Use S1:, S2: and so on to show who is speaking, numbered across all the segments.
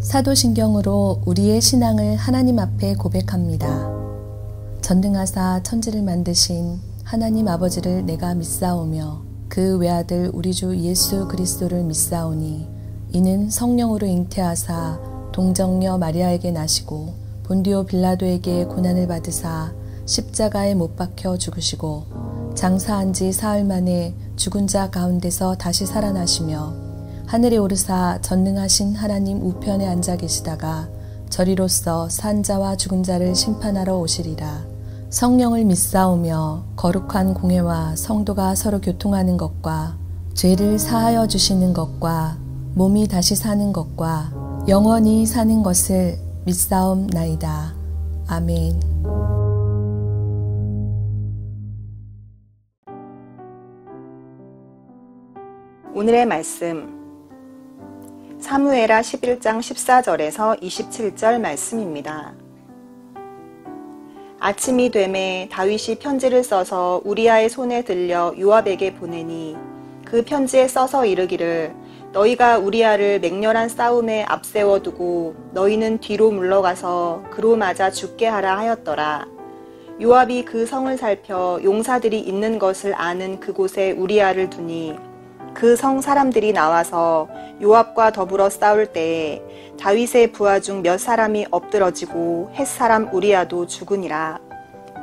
S1: 사도신경으로 우리의 신앙을 하나님 앞에 고백합니다. 전능하사 천지를 만드신 하나님 아버지를 내가 믿사오며 그 외아들 우리 주 예수 그리스도를 믿사오니 이는 성령으로 잉태하사 동정녀 마리아에게 나시고 본디오 빌라도에게 고난을 받으사 십자가에 못 박혀 죽으시고 장사한 지 사흘 만에 죽은 자 가운데서 다시 살아나시며 하늘에 오르사 전능하신 하나님 우편에 앉아 계시다가 저리로서 산 자와 죽은 자를 심판하러 오시리라. 성령을 믿사오며 거룩한 공회와 성도가 서로 교통하는 것과 죄를 사하여 주시는 것과 몸이 다시 사는 것과 영원히 사는 것을 믿사옵나이다. 아멘.
S2: 오늘의 말씀 사무엘하 11장 14절에서 27절 말씀입니다. 아침이 되매 다윗이 편지를 써서 우리아의 손에 들려 요압에게 보내니 그 편지에 써서 이르기를 너희가 우리아를 맹렬한 싸움에 앞세워 두고 너희는 뒤로 물러가서 그로 맞아 죽게 하라 하였더라. 요압이 그 성을 살펴 용사들이 있는 것을 아는 그곳에 우리아를 두니 그 성 사람들이 나와서 요압과 더불어 싸울 때에 다윗의 부하 중 몇 사람이 엎드러지고 헷 사람 우리아도 죽으니라.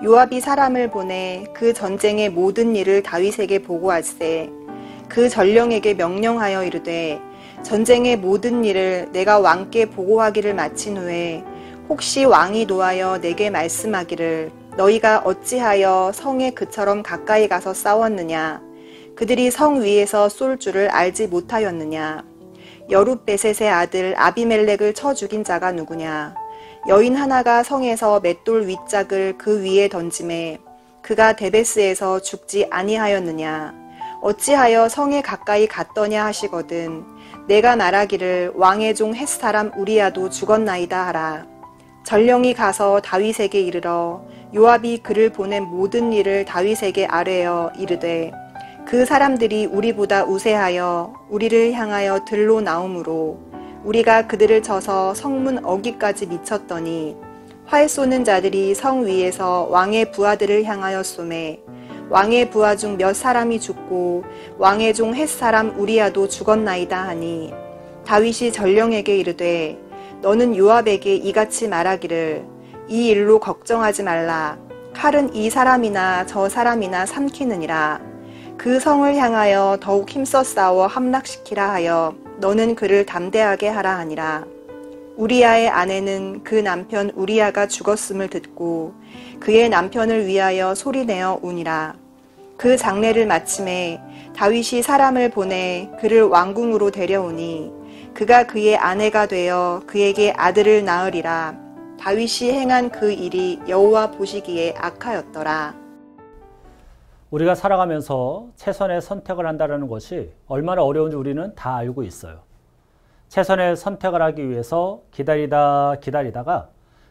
S2: 요압이 사람을 보내 그 전쟁의 모든 일을 다윗에게 보고할세 그 전령에게 명령하여 이르되 전쟁의 모든 일을 내가 왕께 보고하기를 마친 후에 혹시 왕이 노하여 내게 말씀하기를 너희가 어찌하여 성에 그처럼 가까이 가서 싸웠느냐 그들이 성 위에서 쏠 줄을 알지 못하였느냐 여룻베셋의 아들 아비멜렉을 쳐 죽인 자가 누구냐 여인 하나가 성에서 맷돌 윗짝을 그 위에 던짐에 그가 데베스에서 죽지 아니하였느냐 어찌하여 성에 가까이 갔더냐 하시거든 내가 말하기를 왕의 종 헷사람 우리아도 죽었나이다 하라. 전령이 가서 다윗에게 이르러 요압이 그를 보낸 모든 일을 다윗에게 아뢰어 이르되 그 사람들이 우리보다 우세하여 우리를 향하여 들로 나오므로 우리가 그들을 쳐서 성문 어기까지 미쳤더니 활 쏘는 자들이 성 위에서 왕의 부하들을 향하여 쏘매 왕의 부하 중 몇 사람이 죽고 왕의 종 헷사람 우리아도 죽었나이다 하니 다윗이 전령에게 이르되 너는 요압에게 이같이 말하기를 이 일로 걱정하지 말라. 칼은 이 사람이나 저 사람이나 삼키느니라. 그 성을 향하여 더욱 힘써 싸워 함락시키라 하여 너는 그를 담대하게 하라 하니라. 우리아의 아내는 그 남편 우리아가 죽었음을 듣고 그의 남편을 위하여 소리내어 우니라. 그 장례를 마침에 다윗이 사람을 보내 그를 왕궁으로 데려오니 그가 그의 아내가 되어 그에게 아들을 낳으리라. 다윗이 행한 그 일이 여호와 보시기에 악하였더라.
S3: 우리가 살아가면서 최선의 선택을 한다는 것이 얼마나 어려운지 우리는 다 알고 있어요. 최선의 선택을 하기 위해서 기다리다가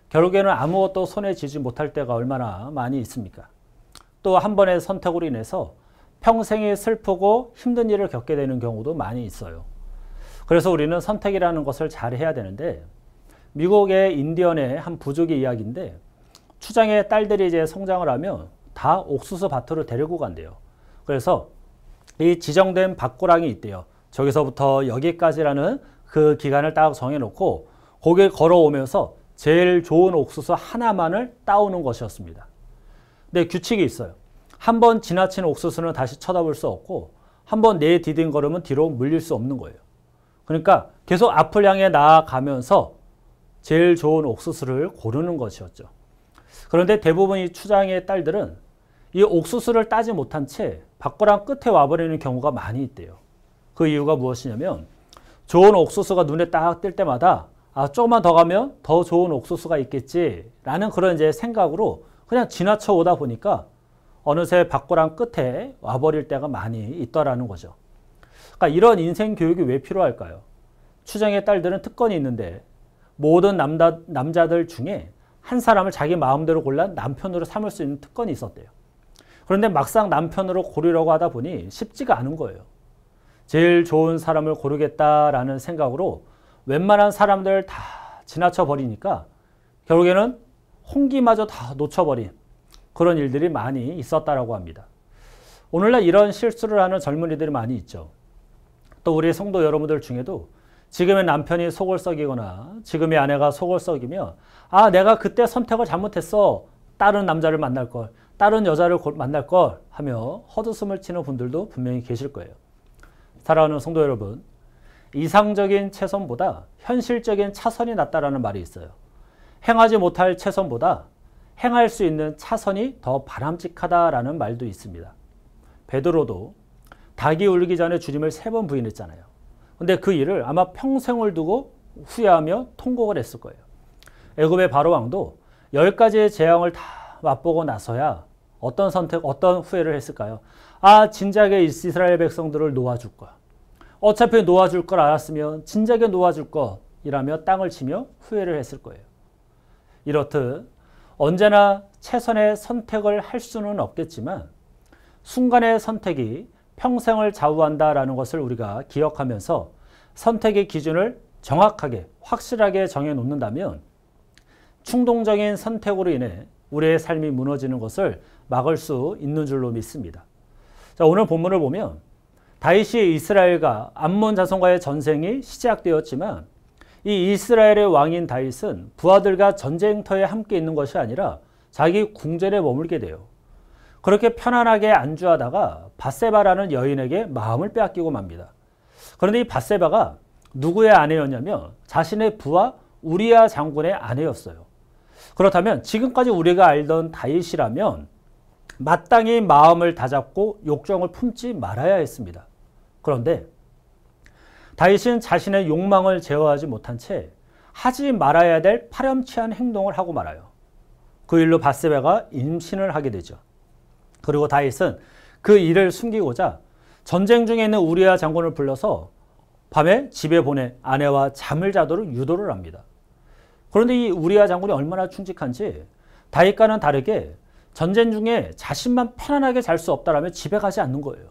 S3: 결국에는 아무것도 손에 쥐지 못할 때가 얼마나 많이 있습니까? 또 한 번의 선택으로 인해서 평생이 슬프고 힘든 일을 겪게 되는 경우도 많이 있어요. 그래서 우리는 선택이라는 것을 잘 해야 되는데 미국의 인디언의 한 부족의 이야기인데 추장의 딸들이 이제 성장을 하면 다 옥수수 밭으로 데리고 간대요. 그래서 이 지정된 밭고랑이 있대요. 저기서부터 여기까지라는 그 기간을 딱 정해놓고 거기에 걸어오면서 제일 좋은 옥수수 하나만을 따오는 것이었습니다. 근데 규칙이 있어요. 한 번 지나친 옥수수는 다시 쳐다볼 수 없고 한 번 내디딘 걸으면 뒤로 물릴 수 없는 거예요. 그러니까 계속 앞을 향해 나아가면서 제일 좋은 옥수수를 고르는 것이었죠. 그런데 대부분 이 추장의 딸들은 이 옥수수를 따지 못한 채 밭고랑 끝에 와버리는 경우가 많이 있대요. 그 이유가 무엇이냐면 좋은 옥수수가 눈에 딱 띌 때마다 조금만 더 가면 더 좋은 옥수수가 있겠지라는 그런 이제 생각으로 그냥 지나쳐 오다 보니까 어느새 밭고랑 끝에 와버릴 때가 많이 있더라는 거죠. 그러니까 이런 인생 교육이 왜 필요할까요? 추장의 딸들은 특권이 있는데 모든 남자들 중에 한 사람을 자기 마음대로 골라 남편으로 삼을 수 있는 특권이 있었대요. 그런데 막상 남편으로 고르려고 하다 보니 쉽지가 않은 거예요. 제일 좋은 사람을 고르겠다라는 생각으로 웬만한 사람들 다 지나쳐 버리니까 결국에는 홍기마저 다 놓쳐버린 그런 일들이 많이 있었다라고 합니다. 오늘날 이런 실수를 하는 젊은이들이 많이 있죠. 또 우리 성도 여러분들 중에도 지금의 남편이 속을 썩이거나 지금의 아내가 속을 썩이며 아, 내가 그때 선택을 잘못했어. 다른 남자를 만날 걸, 다른 여자를 만날 걸 하며 헛웃음을 치는 분들도 분명히 계실 거예요. 사랑하는 성도 여러분, 이상적인 최선보다 현실적인 차선이 낫다라는 말이 있어요. 행하지 못할 최선보다 행할 수 있는 차선이 더 바람직하다라는 말도 있습니다. 베드로도 닭이 울기 전에 주님을 3번 부인했잖아요. 근데 그 일을 아마 평생을 두고 후회하며 통곡을 했을 거예요. 애굽의 바로왕도 10가지의 재앙을 다 맛보고 나서야 어떤 후회를 했을까요? 아, 진작에 이스라엘 백성들을 놓아줄 거야. 어차피 놓아줄 걸 알았으면 진작에 놓아줄 것이라며 땅을 치며 후회를 했을 거예요. 이렇듯 언제나 최선의 선택을 할 수는 없겠지만 순간의 선택이 평생을 좌우한다라는 것을 우리가 기억하면서 선택의 기준을 정확하게 확실하게 정해놓는다면 충동적인 선택으로 인해 우리의 삶이 무너지는 것을 막을 수 있는 줄로 믿습니다. 자, 오늘 본문을 보면 다윗이 이스라엘과 암몬 자손과의 전쟁이 시작되었지만 이 이스라엘의 왕인 다윗은 부하들과 전쟁터에 함께 있는 것이 아니라 자기 궁전에 머물게 돼요. 그렇게 편안하게 안주하다가 밧세바라는 여인에게 마음을 빼앗기고 맙니다. 그런데 이 밧세바가 누구의 아내였냐면 자신의 부하 우리야 장군의 아내였어요. 그렇다면 지금까지 우리가 알던 다윗이라면 마땅히 마음을 다잡고 욕정을 품지 말아야 했습니다. 그런데 다윗은 자신의 욕망을 제어하지 못한 채 하지 말아야 될 파렴치한 행동을 하고 말아요. 그 일로 밧세바가 임신을 하게 되죠. 그리고 다윗은 그 일을 숨기고자 전쟁 중에 있는 우리야 장군을 불러서 밤에 집에 보내 아내와 잠을 자도록 유도를 합니다. 그런데 이 우리야 장군이 얼마나 충직한지 다윗과는 다르게 전쟁 중에 자신만 편안하게 잘 수 없다라며 집에 가지 않는 거예요.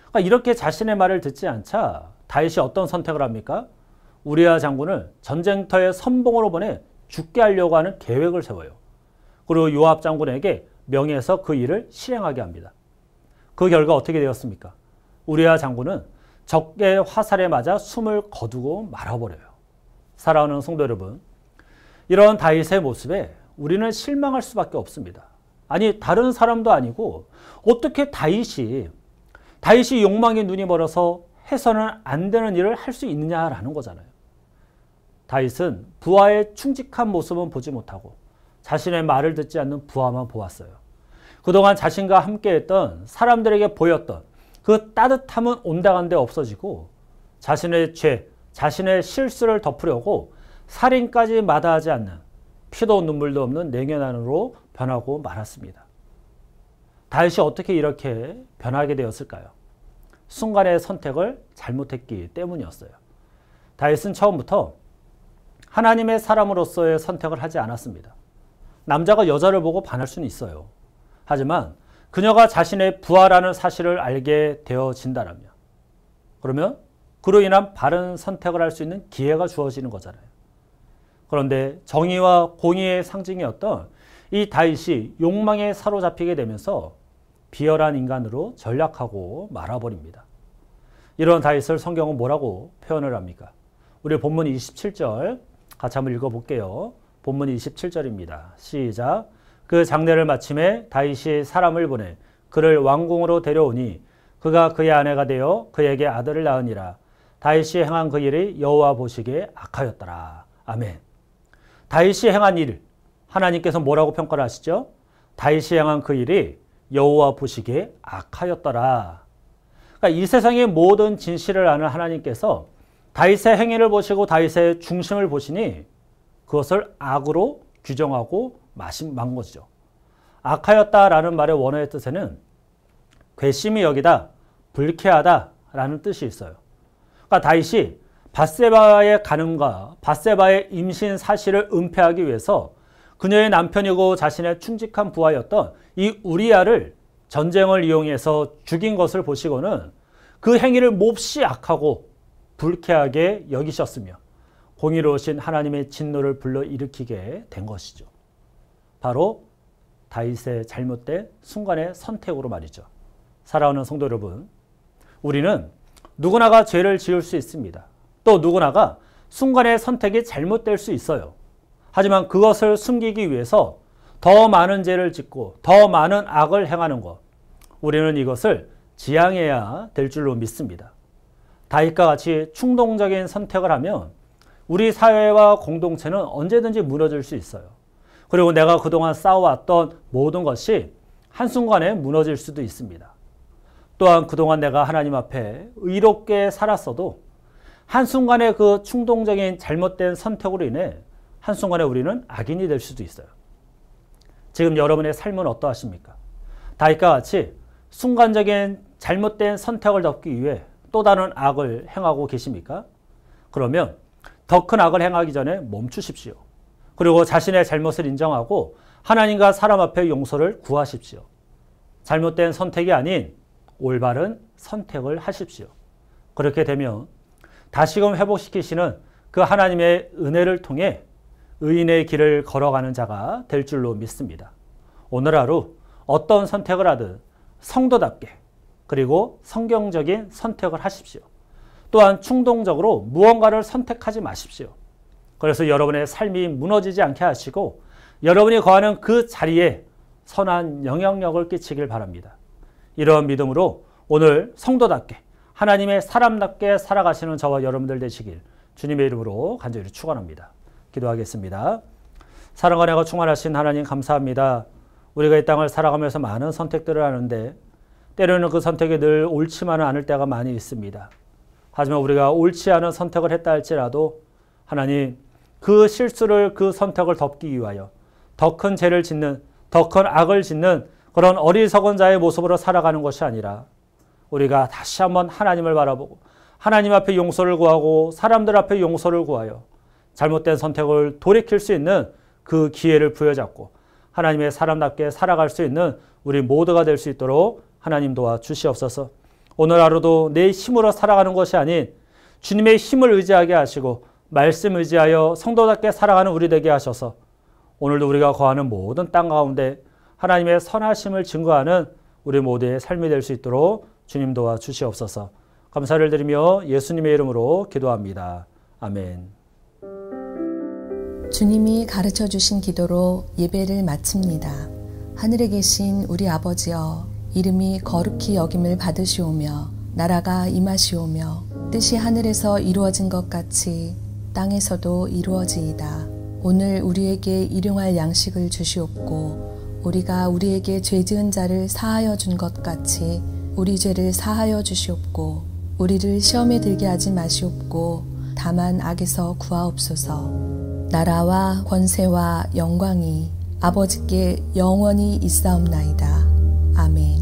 S3: 그러니까 이렇게 자신의 말을 듣지 않자 다윗이 어떤 선택을 합니까? 우리야 장군을 전쟁터에 선봉으로 보내 죽게 하려고 하는 계획을 세워요. 그리고 요압 장군에게 명해서 그 일을 실행하게 합니다. 그 결과 어떻게 되었습니까? 우리야 장군은 적의 화살에 맞아 숨을 거두고 말아버려요. 사랑하는 성도 여러분, 이런 다윗의 모습에 우리는 실망할 수밖에 없습니다. 아니, 다른 사람도 아니고 어떻게 다윗이 욕망에 눈이 멀어서 해서는 안 되는 일을 할 수 있느냐라는 거잖아요. 다윗은 부하의 충직한 모습은 보지 못하고 자신의 말을 듣지 않는 부하만 보았어요. 그동안 자신과 함께했던 사람들에게 보였던 그 따뜻함은 온데간데 없어지고 자신의 죄, 자신의 실수를 덮으려고 살인까지 마다하지 않는 피도 눈물도 없는 냉혈한으로 변하고 말았습니다. 다윗이 어떻게 이렇게 변하게 되었을까요? 순간의 선택을 잘못했기 때문이었어요. 다윗은 처음부터 하나님의 사람으로서의 선택을 하지 않았습니다. 남자가 여자를 보고 반할 수는 있어요. 하지만 그녀가 자신의 부하라는 사실을 알게 되어진다라면 그러면 그로 인한 바른 선택을 할 수 있는 기회가 주어지는 거잖아요. 그런데 정의와 공의의 상징이었던 이 다윗이 욕망에 사로잡히게 되면서 비열한 인간으로 전락하고 말아버립니다. 이런 다윗을 성경은 뭐라고 표현을 합니까? 우리 본문 27절 같이 한번 읽어볼게요. 본문 27절입니다. 시작. 그 장례를 마침에 다윗이 사람을 보내 그를 왕궁으로 데려오니 그가 그의 아내가 되어 그에게 아들을 낳으니라. 다윗이 행한 그 일이 여호와 보시기에 악하였더라. 아멘. 다윗이 행한 일, 하나님께서 뭐라고 평가를 하시죠? 다윗이 행한 그 일이 여호와 보시기에 악하였더라. 그러니까 이 세상의 모든 진실을 아는 하나님께서 다윗의 행위를 보시고 다윗의 중심을 보시니 그것을 악으로 규정하고 만 것이죠. 악하였다라는 말의 원어의 뜻에는 괘씸히 여기다, 불쾌하다라는 뜻이 있어요. 그러니까 다윗이 밧세바의 간음과 밧세바의 임신 사실을 은폐하기 위해서 그녀의 남편이고 자신의 충직한 부하였던 이 우리야를 전쟁을 이용해서 죽인 것을 보시고는 그 행위를 몹시 악하고 불쾌하게 여기셨으며 공의로우신 하나님의 진노를 불러일으키게 된 것이죠. 바로 다윗의 잘못된 순간의 선택으로 말이죠. 사랑하는 성도 여러분, 우리는 누구나가 죄를 지을 수 있습니다. 또 누구나가 순간의 선택이 잘못될 수 있어요. 하지만 그것을 숨기기 위해서 더 많은 죄를 짓고 더 많은 악을 행하는 것, 우리는 이것을 지양해야 될 줄로 믿습니다. 다윗과 같이 충동적인 선택을 하면 우리 사회와 공동체는 언제든지 무너질 수 있어요. 그리고 내가 그동안 쌓아왔던 모든 것이 한순간에 무너질 수도 있습니다. 또한 그동안 내가 하나님 앞에 의롭게 살았어도 한순간에 그 충동적인 잘못된 선택으로 인해 한순간에 우리는 악인이 될 수도 있어요. 지금 여러분의 삶은 어떠하십니까? 다윗과 같이 순간적인 잘못된 선택을 덮기 위해 또 다른 악을 행하고 계십니까? 그러면 더 큰 악을 행하기 전에 멈추십시오. 그리고 자신의 잘못을 인정하고 하나님과 사람 앞에 용서를 구하십시오. 잘못된 선택이 아닌 올바른 선택을 하십시오. 그렇게 되면 다시금 회복시키시는 그 하나님의 은혜를 통해 의인의 길을 걸어가는 자가 될 줄로 믿습니다. 오늘 하루 어떤 선택을 하든 성도답게 그리고 성경적인 선택을 하십시오. 또한 충동적으로 무언가를 선택하지 마십시오. 그래서 여러분의 삶이 무너지지 않게 하시고 여러분이 거하는 그 자리에 선한 영향력을 끼치길 바랍니다. 이러한 믿음으로 오늘 성도답게 하나님의 사람답게 살아가시는 저와 여러분들 되시길 주님의 이름으로 간절히 축원합니다. 기도하겠습니다. 사랑과 은혜가 충만하신 하나님 감사합니다. 우리가 이 땅을 살아가면서 많은 선택들을 하는데 때로는 그 선택이 늘 옳지만은 않을 때가 많이 있습니다. 하지만 우리가 옳지 않은 선택을 했다 할지라도 하나님 그 실수를 그 선택을 덮기 위하여 더 큰 죄를 짓는 더 큰 악을 짓는 그런 어리석은 자의 모습으로 살아가는 것이 아니라 우리가 다시 한번 하나님을 바라보고 하나님 앞에 용서를 구하고 사람들 앞에 용서를 구하여 잘못된 선택을 돌이킬 수 있는 그 기회를 부여잡고 하나님의 사람답게 살아갈 수 있는 우리 모두가 될 수 있도록 하나님 도와주시옵소서. 오늘 하루도 내 힘으로 살아가는 것이 아닌 주님의 힘을 의지하게 하시고 말씀 의지하여 성도답게 살아가는 우리 되게 하셔서 오늘도 우리가 거하는 모든 땅 가운데 하나님의 선하심을 증거하는 우리 모두의 삶이 될 수 있도록 주님 도와주시옵소서. 감사를 드리며 예수님의 이름으로 기도합니다. 아멘.
S1: 주님이 가르쳐 주신 기도로 예배를 마칩니다. 하늘에 계신 우리 아버지여, 이름이 거룩히 여김을 받으시오며 나라가 임하시오며 뜻이 하늘에서 이루어진 것 같이 땅에서도 이루어지이다. 오늘 우리에게 일용할 양식을 주시옵고 우리가 우리에게 죄 지은 자를 사하여 준 것 같이 우리 죄를 사하여 주시옵고 우리를 시험에 들게 하지 마시옵고 다만 악에서 구하옵소서. 나라와 권세와 영광이 아버지께 영원히 있사옵나이다. 아멘.